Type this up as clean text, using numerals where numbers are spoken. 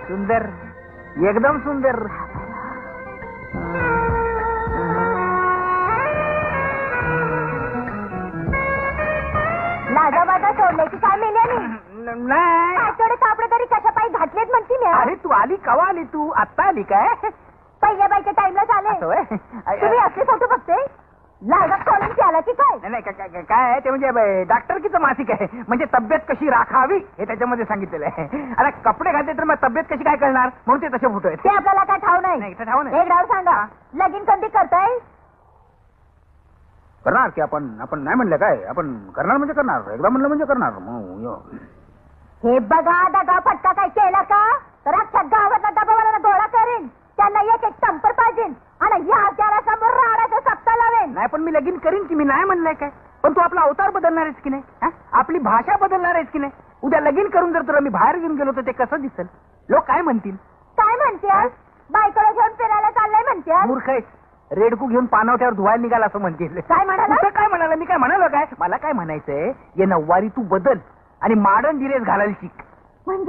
सुंदर, एकदम सुंदर. लाजा बाजा सोडल्याची काय मेल्याने नाही. आठवडे कापडे तरी कशा पायी घातलेत म्हणती मी. अरे तू आली कवा आली तू? आत्ता आली काय? पहिल्या बाईच्या टाइमला झाले. तुम्ही असले फोटो बघते लाजा सोडून त्याला की काय? नाही काय आहे ते म्हणजे डॉक्टरकीचं मासिक आहे. म्हणजे तब्येत कशी राखावी हे त्याच्यामध्ये सांगितलेलं आहे. आता कपडे घातले तर मग तब्येत कशी काय करणार म्हणून ते तसे फोटो आहेत. ते आपल्याला काय ठाव नाही. नाही ठाव नाही. एक डाव सांगा, लगीन कधी करताय? करणार की आपण नाही म्हणलं काय? आपण करणार म्हणजे करणार, एकदा म्हणलं म्हणजे करणार. हे बघा दगा फटका काय केला का तर अख्ख्या गावातला डबावाला गोळा करेन. त्यांना एक एक टंपर पाहिजे आणि या समोर राहण्याचा सप्ता लावेन. नाही पण मी लगीन करीन की, मी नाही म्हणलंय काय. पण तू आपला अवतार बदलणार आहेस की नाही? आपली भाषा बदलणार आहेस की नाही? उद्या लगीन करून जर तुला मी बाहेर घेऊन गेलो तर ते कसं दिसेल? लोक काय म्हणतील? काय म्हणते? बायकोला घेऊन फिरायला चाललंय म्हणते. मूर्ख आहेस. रेडकू घेऊन पानवट्यावर धुवायला निघाला असं म्हणतील. काय म्हणाला? काय म्हणाला? मी काय म्हणालो काय? मला काय म्हणायचंय, ये नऊवारी तू बदल आणि मॉडर्न ड्रेस घालायला शिक. म्हणजे